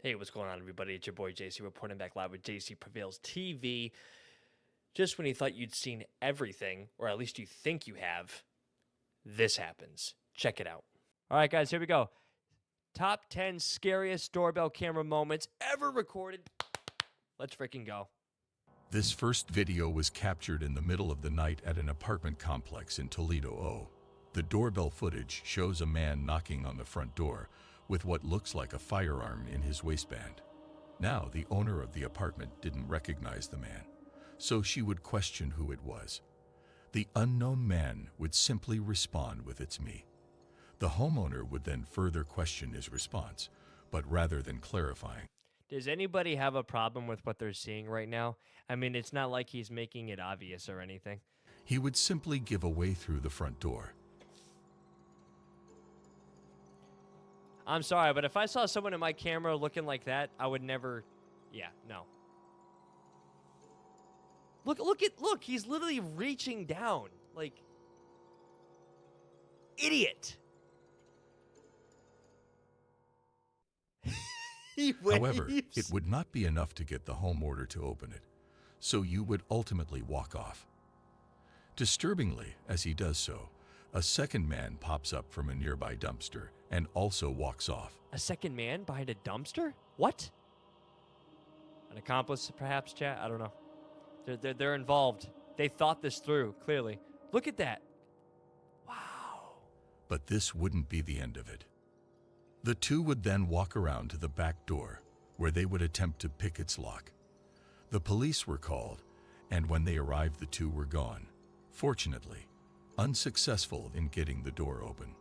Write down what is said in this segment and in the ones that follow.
Hey, what's going on, everybody? It's your boy JC reporting back live with JC Prevails TV. Just when you thought you'd seen everything, or at least you think you have, this happens. Check it out. All right, guys, here we go. Top 10 scariest doorbell camera moments ever recorded. Let's freaking go. This first video was captured in the middle of the night at an apartment complex in Toledo, Ohio. The doorbell footage shows a man knocking on the front door with what looks like a firearm in his waistband. Now, the owner of the apartment didn't recognize the man, so she would question who it was. The unknown man would simply respond with "It's me." The homeowner would then further question his response, but rather than clarifying. Does anybody have a problem with what they're seeing right now? I mean, it's not like he's making it obvious or anything. He would simply give away through the front door. I'm sorry, but if I saw someone in my camera looking like that, I would never... Yeah, no. Look, he's literally reaching down. Like, idiot. However, it would not be enough to get the homeowner to open it, so you would ultimately walk off. Disturbingly, as he does so, a second man pops up from a nearby dumpster and also walks off. A second man behind a dumpster? What? An accomplice, perhaps, chat? I don't know. They're involved. They thought this through, clearly. Look at that. Wow. But this wouldn't be the end of it. The two would then walk around to the back door, where they would attempt to pick its lock. The police were called, and when they arrived, the two were gone. Fortunately, unsuccessful in getting the door open.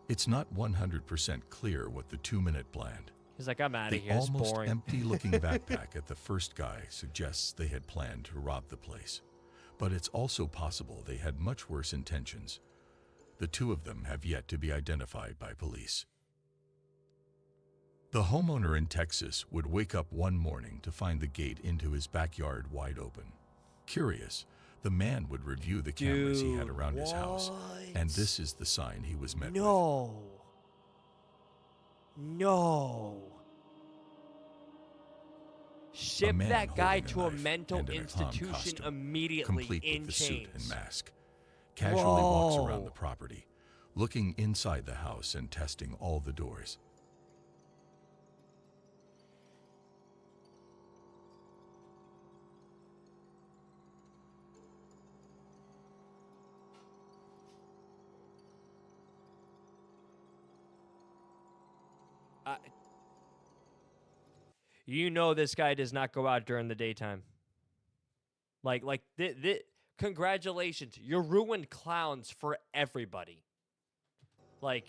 It's not 100% clear what the 2-minute planned. He's like, I'm out of The here. It's almost boring. empty-looking backpack at the first guy suggests they had planned to rob the place. But it's also possible they had much worse intentions. The two of them have yet to be identified by police. The homeowner in Texas would wake up one morning to find the gate into his backyard wide open. Curious, the man would review the cameras he had around his house, and this is the sign he was met with. No. Ship that guy to a mental institution immediately, complete in with the chains. suit and mask, casually walks around the property, looking inside the house and testing all the doors. You know this guy does not go out during the daytime. Congratulations. You ruined clowns for everybody. Like,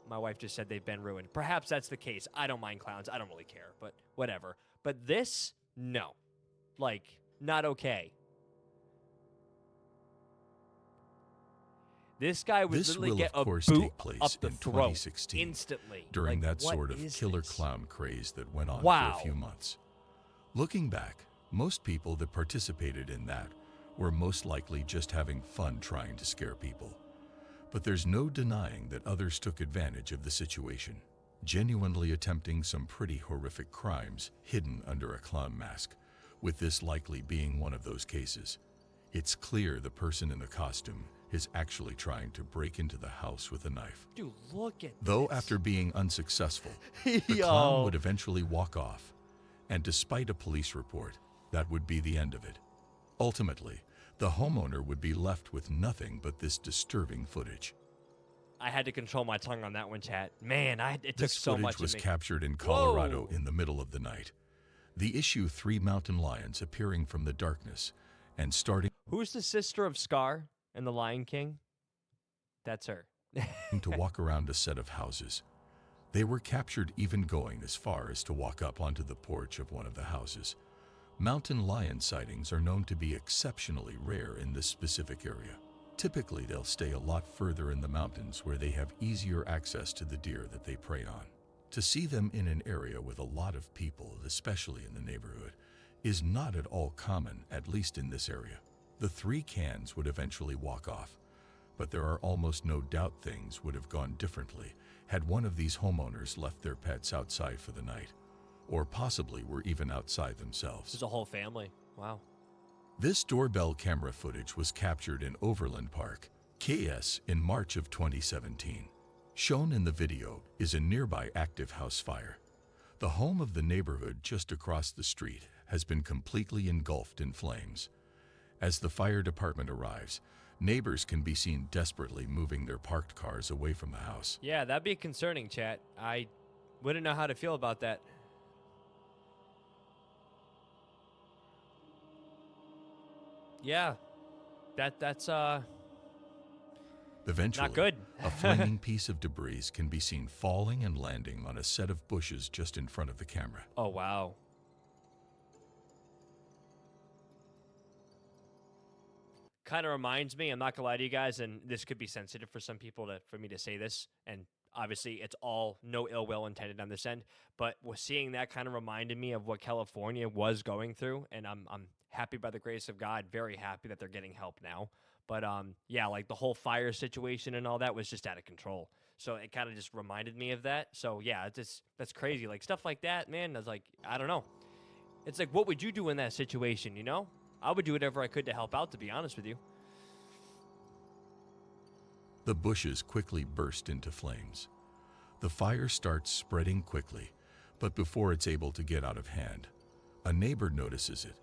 my wife just said they've been ruined. Perhaps that's the case. I don't mind clowns. I don't really care, but whatever. But this, no. Like, not okay. This guy would literally get a boot up the throat instantly. During that sort of killer clown craze that went on for a few months. Looking back, most people that participated in that were most likely just having fun trying to scare people. But there's no denying that others took advantage of the situation, genuinely attempting some pretty horrific crimes hidden under a clown mask, with this likely being one of those cases. It's clear the person in the costume is actually trying to break into the house with a knife. Dude, look at Though after being unsuccessful, the clown would eventually walk off, and despite a police report, that would be the end of it. Ultimately, the homeowner would be left with nothing but this disturbing footage. I had to control my tongue on that one, chat. Man, it took so much of me. This footage was captured in Colorado in the middle of the night. The issue 3 mountain lions appearing from the darkness and starting... Who's the sister of Scar and the Lion King? That's her. to walk around a set of houses. They were captured even going as far as to walk up onto the porch of one of the houses. Mountain lion sightings are known to be exceptionally rare in this specific area. Typically, they'll stay a lot further in the mountains where they have easier access to the deer that they prey on. To see them in an area with a lot of people, especially in the neighborhood, is not at all common, at least in this area. The 3 cans would eventually walk off, But there are almost no doubt things would have gone differently had one of these homeowners left their pets outside for the night, or possibly were even outside themselves. There's a whole family. Wow. This doorbell camera footage was captured in Overland Park, KS, in March of 2017. Shown in the video is a nearby active house fire. The home of the neighborhood just across the street has been completely engulfed in flames. As the fire department arrives, neighbors can be seen desperately moving their parked cars away from the house. Yeah, that'd be concerning, chat. I wouldn't know how to feel about that. Yeah, that's Eventually, not good. a flaming piece of debris can be seen falling and landing on a set of bushes just in front of the camera. Oh, wow. Kind of reminds me, I'm not gonna lie to you guys, and this could be sensitive for some people for me to say this, and obviously it's all no ill will intended on this end, but seeing that kind of reminded me of what California was going through, and I'm happy by the grace of God, very happy that they're getting help now. But yeah, like the whole fire situation and all that was just out of control. So it kind of just reminded me of that. So yeah, that's crazy. Like stuff like that, man. I was like, I don't know. It's like, what would you do in that situation? You know, I would do whatever I could to help out. To be honest with you. The bushes quickly burst into flames. The fire starts spreading quickly, but before it's able to get out of hand, a neighbor notices it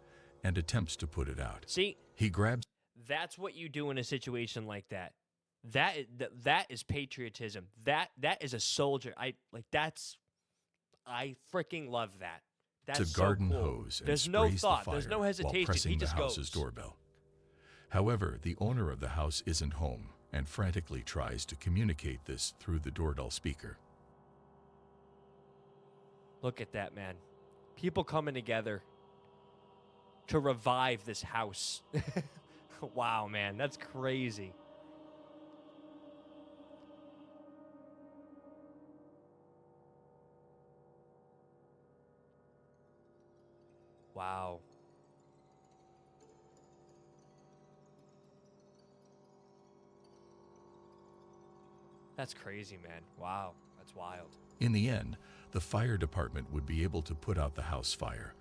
and attempts to put it out. See, he grabs. That's what you do in a situation like that. That is patriotism. That is a soldier. I freaking love that. That's a garden so cool. hose and There's no sprays thought. the fire There's no hesitation. while pressing He just the house's goes. doorbell. However, the owner of the house isn't home and frantically tries to communicate this through the doorbell speaker. Look at that, man. People coming together to revive this house. Wow, man. That's crazy. Wow. That's crazy, man. Wow. That's wild. In the end, the fire department would be able to put out the house fire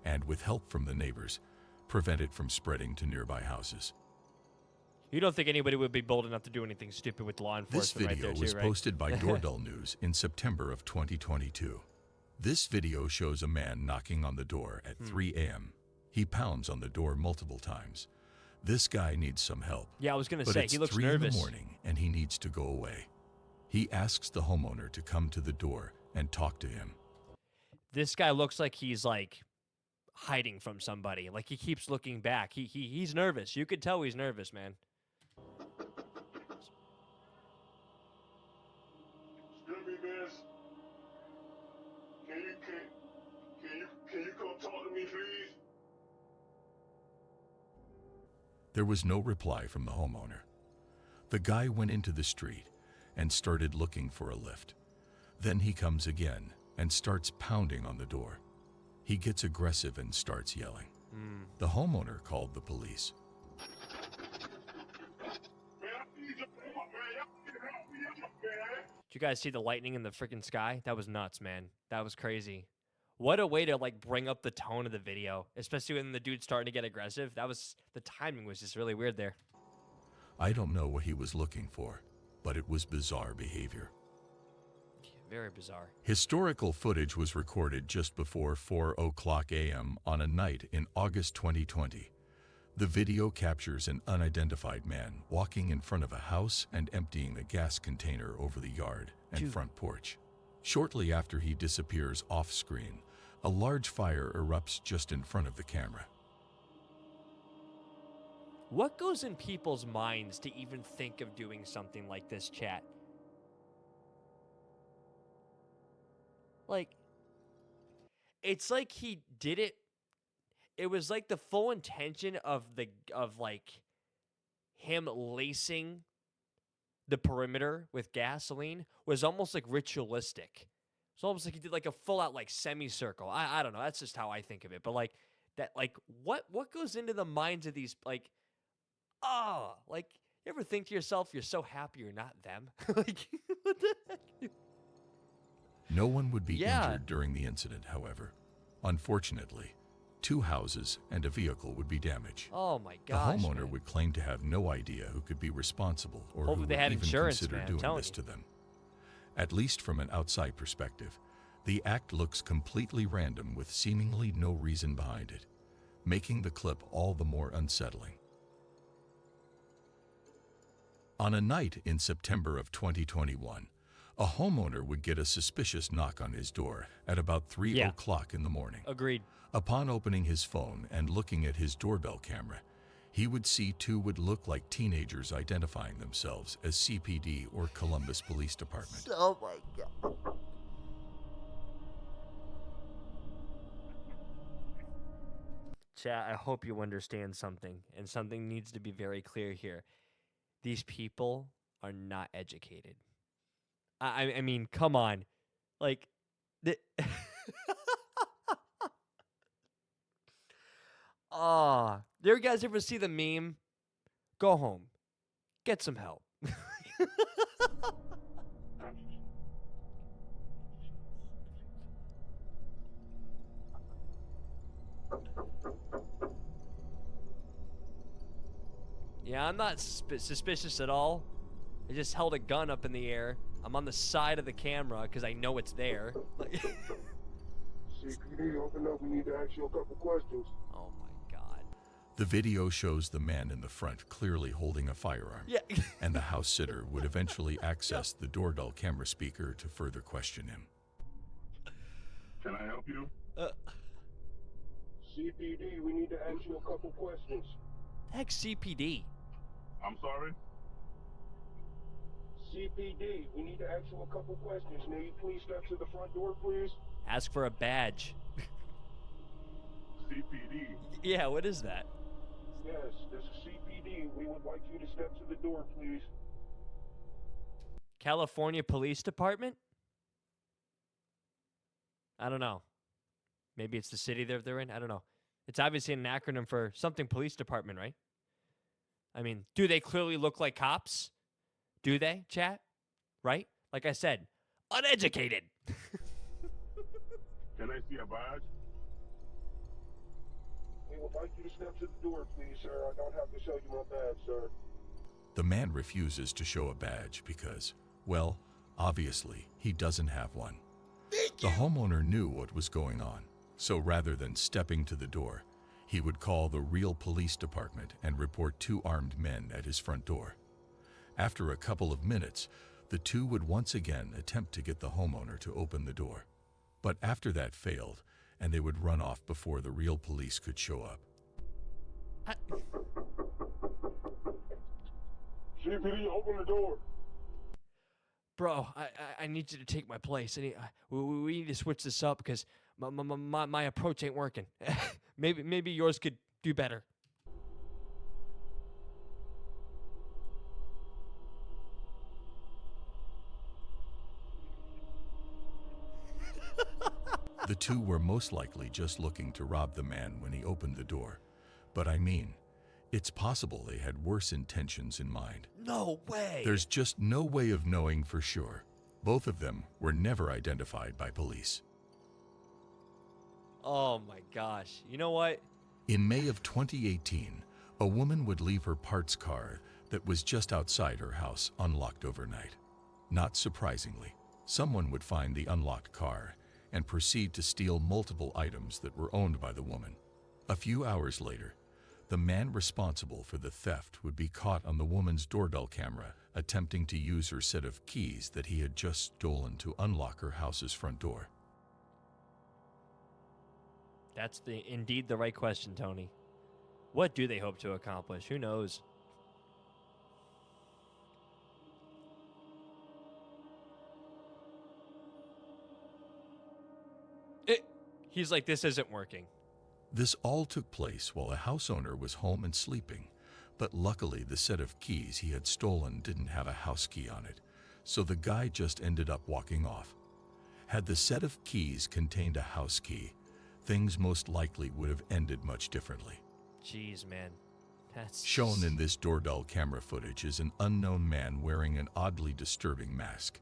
and, with help from the neighbors, prevent it from spreading to nearby houses. You don't think anybody would be bold enough to do anything stupid with law enforcement? This video right there was too, right? posted by Doorbell News in September of 2022. This video shows a man knocking on the door at 3 a.m. He pounds on the door multiple times. This guy needs some help. Yeah, I was going to but say, it's he looks 3 nervous. in the morning and he needs to go away. He asks the homeowner to come to the door and talk to him. This guy looks like he's like hiding from somebody. Like he keeps looking back. He's nervous. You could tell he's nervous, man. Excuse me, miss. Can you come talk to me, please? There was no reply from the homeowner. The guy went into the street and started looking for a lift. Then he comes again and starts pounding on the door. He gets aggressive and starts yelling. The homeowner called the police. Did you guys see the lightning in the freaking sky? That was nuts, man. That was crazy. What a way to like bring up the tone of the video, especially when the dude's starting to get aggressive. The timing was just really weird there. I don't know what he was looking for, but it was bizarre behavior. Very bizarre. Historical footage was recorded just before 4:00 a.m. on a night in August 2020. The video captures an unidentified man walking in front of a house and emptying a gas container over the yard and front porch. Shortly after he disappears off screen, a large fire erupts just in front of the camera. What goes in people's minds to even think of doing something like this, chat? Like, it's like he did it. It was like the full intention of like him lacing the perimeter with gasoline was almost like ritualistic. It's almost like he did like a full out like semicircle. I don't know. That's just how I think of it. But like that, like what goes into the minds of these like, like You ever think to yourself, you're so happy you're not them? Like, what the heck? No one would be Yeah. injured during the incident, however. Unfortunately, 2 houses and a vehicle would be damaged. Oh my The gosh. homeowner man. would claim to have no idea who could be responsible or Hopefully who they would had even insurance, consider man, I'm doing telling this you. to them. At least from an outside perspective, the act looks completely random with seemingly no reason behind it, making the clip all the more unsettling. On a night in September of 2021, a homeowner would get a suspicious knock on his door at about 3 Yeah. o'clock in the morning. Agreed. Upon opening his phone and looking at his doorbell camera, he would see 2 would look like teenagers identifying themselves as CPD or Columbus Police Department. Oh my god. Chat, I hope you understand something, and something needs to be very clear here. These people are not educated. I mean, come on. Like, the oh, you guys ever see the meme? Go home. Get some help. Yeah, I'm not suspicious at all. I just held a gun up in the air. I'm on the side of the camera because I know it's there. CPD, open up. We need to ask you a couple questions. Oh my god. The video shows the man in the front clearly holding a firearm, Yeah. and the house sitter would eventually access the doorbell camera speaker to further question him. Can I help you? Uh, CPD, we need to ask you a couple questions. heck, CPD. I'm sorry? CPD, we need to ask you a couple questions. May you please step to the front door, please? Ask for a badge. CPD. Yeah, what is that? Yes, this is CPD. We would like you to step to the door, please. California Police Department? I don't know. Maybe it's the city they're in. I don't know. It's obviously an acronym for something police department, right? I mean, do they clearly look like cops? Do they, chat? Right? Like I said, uneducated. Can I see a badge? We would like you to step to the door, please, sir. I don't have to show you my badge, sir. The man refuses to show a badge because, well, obviously, he doesn't have one. The homeowner knew what was going on, so rather than stepping to the door, he would call the real police department and report 2 armed men at his front door. After a couple of minutes, the 2 would once again attempt to get the homeowner to open the door. But after that failed, and they would run off before the real police could show up. CPD, open the door. Bro, I need you to take my place. We need to switch this up because my approach ain't working. maybe yours could do better. The 2 were most likely just looking to rob the man when he opened the door. But I mean, it's possible they had worse intentions in mind. No way. There's just no way of knowing for sure. Both of them were never identified by police. Oh my gosh. You know what? In May of 2018, a woman would leave her parts car that was just outside her house unlocked overnight. Not surprisingly, someone would find the unlocked car and proceed to steal multiple items that were owned by the woman. A few hours later, the man responsible for the theft would be caught on the woman's doorbell camera attempting to use her set of keys that he had just stolen to unlock her house's front door. That's indeed the right question, Tony. What do they hope to accomplish? Who knows? He's like, this isn't working. This all took place while a house owner was home and sleeping, but luckily the set of keys he had stolen didn't have a house key on it, so the guy just ended up walking off. Had the set of keys contained a house key, things most likely would have ended much differently. Jeez, man. That's Shown in this doorbell camera footage is an unknown man wearing an oddly disturbing mask.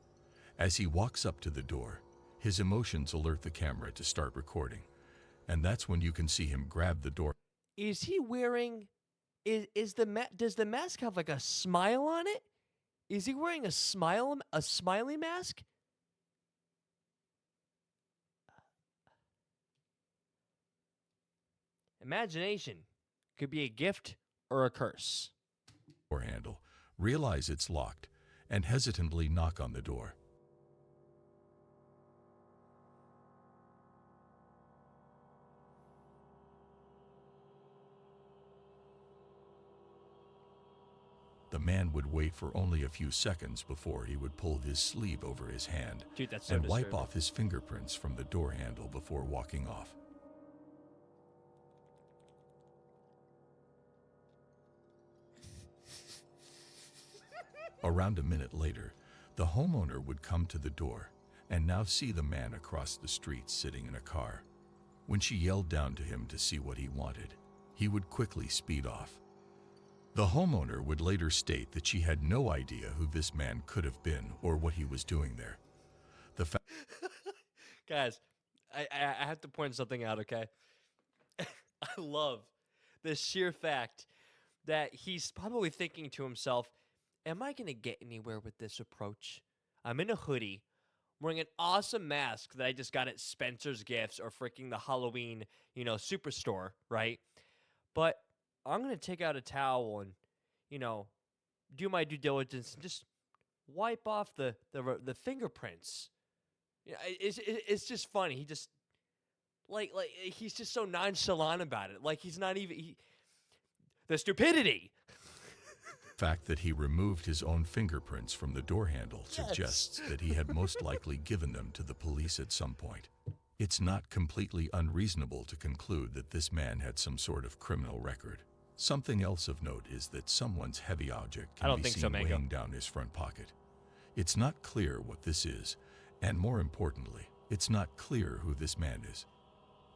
As he walks up to the door, his emotions alert the camera to start recording, and that's when you can see him grab the door. Is he wearing? Does the mask have like a smile on it? Is he wearing a smiley mask? Imagination could be a gift or a curse. Door handle, realize it's locked, and hesitantly knock on the door. The man would wait for only a few seconds before he would pull his sleeve over his hand Dude, that's so and wipe disturbing. off his fingerprints from the door handle before walking off. Around a minute later, the homeowner would come to the door and now see the man across the street sitting in a car. When she yelled down to him to see what he wanted, he would quickly speed off. The homeowner would later state that she had no idea who this man could have been or what he was doing there. Guys, I have to point something out, okay? I love the sheer fact that he's probably thinking to himself, am I going to get anywhere with this approach? I'm in a hoodie, wearing an awesome mask that I just got at Spencer's Gifts or freaking the Halloween, superstore, right? But I'm going to take out a towel and, do my due diligence and just wipe off the fingerprints. Yeah, it's just funny. He just like he's just so nonchalant about it. Like he's not even the stupidity. The fact that he removed his own fingerprints from the door handle suggests that he had most likely given them to the police at some point. It's not completely unreasonable to conclude that this man had some sort of criminal record. Something else of note is that someone's heavy object can be seen weighing down his front pocket. It's not clear what this is, and more importantly, it's not clear who this man is.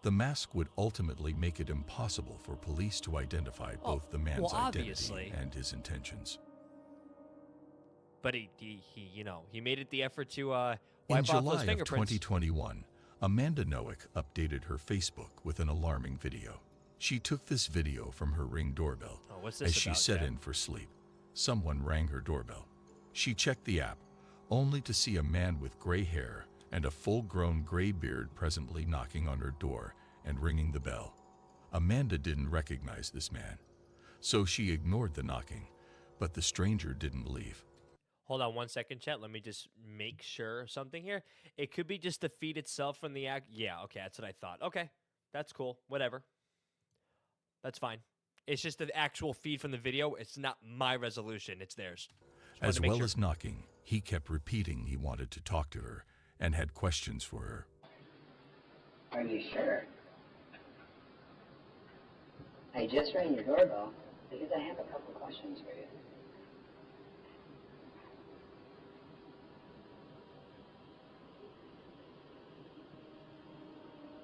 The mask would ultimately make it impossible for police to identify both the man's identity and his intentions. But he made it the effort to wipe off those fingerprints. In July of 2021, Amanda Noack updated her Facebook with an alarming video. She took this video from her Ring doorbell. As she set in for sleep, someone rang her doorbell. She checked the app, only to see a man with gray hair and a full-grown gray beard presently knocking on her door and ringing the bell. Amanda didn't recognize this man, so she ignored the knocking, but the stranger didn't leave. Hold on 1 second, chat. Let me just make sure of something here. It could be just the feed itself from the act. Yeah, okay, that's what I thought. Okay, that's cool. Whatever. That's fine. It's just the actual feed from the video. It's not my resolution. It's theirs. As well as knocking, he kept repeating he wanted to talk to her and had questions for her. Are you sure? I just rang your doorbell because I have a couple questions for you.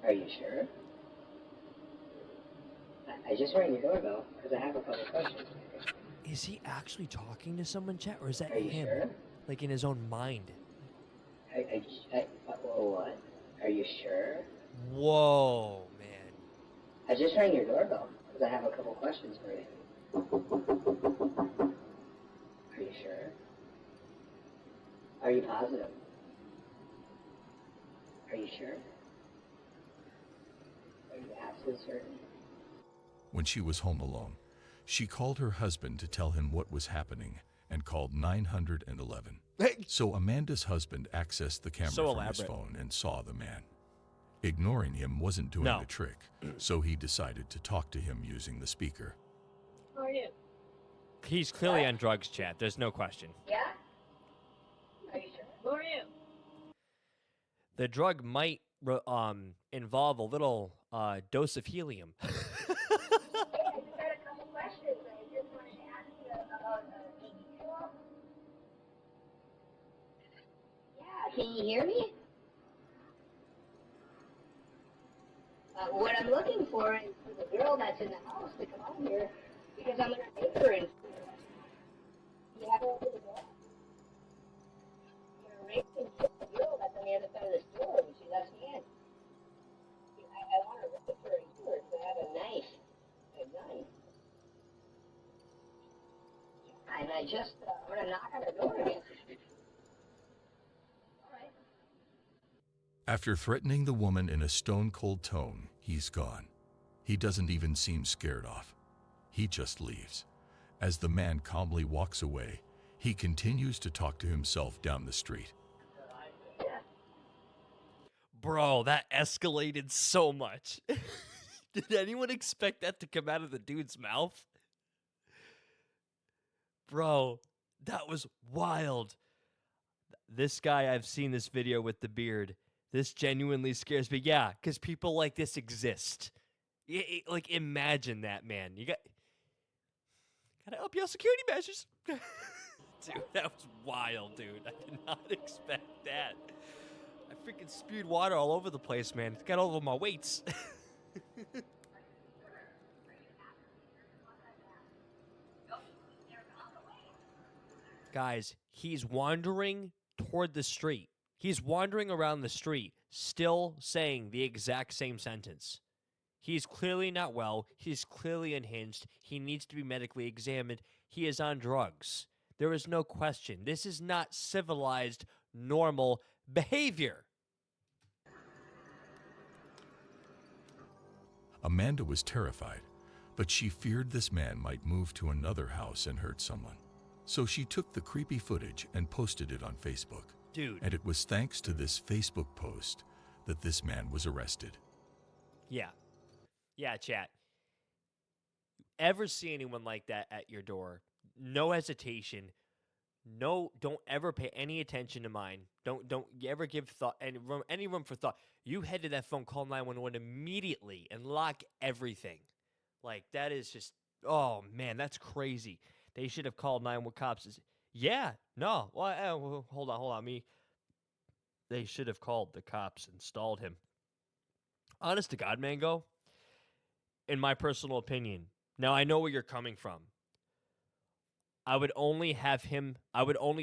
Are you sure? I just rang your doorbell because I have a couple questions for you. Is he actually talking to someone, chat, or is that Are you him? Sure? Like in his own mind? What? Are you sure? Whoa, man. I just rang your doorbell because I have a couple questions for you. Are you sure? Are you positive? Are you sure? Are you absolutely certain? When she was home alone, she called her husband to tell him what was happening and called 911. So Amanda's husband accessed the camera from his phone and saw the man. Ignoring him wasn't doing the trick, so he decided to talk to him using the speaker. How are you? He's clearly on drugs, chat. There's no question. Yeah? Are you sure? Who are you? The drug might involve a little dose of helium. Hey, I just had a couple questions. I just wanted to ask you about baby tool. Yeah, can you hear me? What I'm looking for is for the girl that's in the house to come out here Because I'm gonna take her in. You have to open the door. You're raping the girl that's on the other side of the store when she lets me in. I want to rape her and kill her because I have a knife, a gun. And I just, I'm gonna knock on the door again. Alright. After threatening the woman in a stone-cold tone, he's gone. He doesn't even seem scared off. He just leaves. As the man calmly walks away, he continues to talk to himself down the street. Bro, that escalated so much. Did anyone expect that to come out of the dude's mouth? Bro, that was wild. This guy, I've seen this video with the beard. This genuinely scares me. Yeah, because people like this exist. Like, imagine that, man. Gotta up your security measures. Dude, that was wild, dude. I did not expect that. I freaking spewed water all over the place, man. It got all over my weights. Guys, he's wandering toward the street. He's wandering around the street, still saying the exact same sentence. He's clearly not well. He's clearly unhinged. He needs to be medically examined. He is on drugs. There is no question. This is not civilized, normal behavior. Amanda was terrified, but she feared this man might move to another house and hurt someone. So she took the creepy footage and posted it on Facebook. Dude. And it was thanks to this Facebook post that this man was arrested. Yeah. Yeah, chat. Ever see anyone like that at your door? No hesitation. No, don't ever pay any attention to mine. Don't ever give thought any room for thought. You head to that phone, call 911 immediately and lock everything. Like, that is just, oh man, that's crazy. They should have called 911 cops. Yeah, no. Well, hold on. They should have called the cops and stalled him. Honest to God, Mango, in my personal opinion, now I know where you're coming from. I would only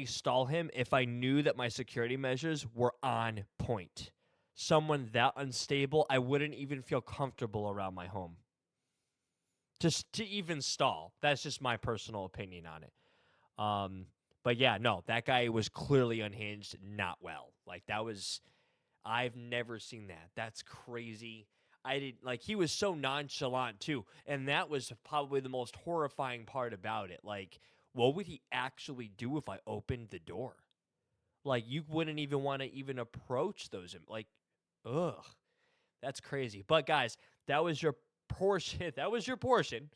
stall him if I knew that my security measures were on point. Someone that unstable, I wouldn't even feel comfortable around my home. Just to even stall. That's just my personal opinion on it. But yeah, no, that guy was clearly unhinged, not well. Like, I've never seen that. That's crazy. He was so nonchalant too. And that was probably the most horrifying part about it. Like, what would he actually do if I opened the door? Like, you wouldn't even want to even approach those. Like, ugh, that's crazy. But guys, that was your portion. That was your portion.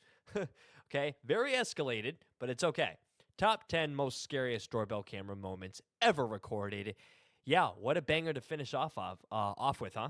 Okay, very escalated, but it's okay. Top 10 most scariest doorbell camera moments ever recorded. Yeah, what a banger to finish off with, huh?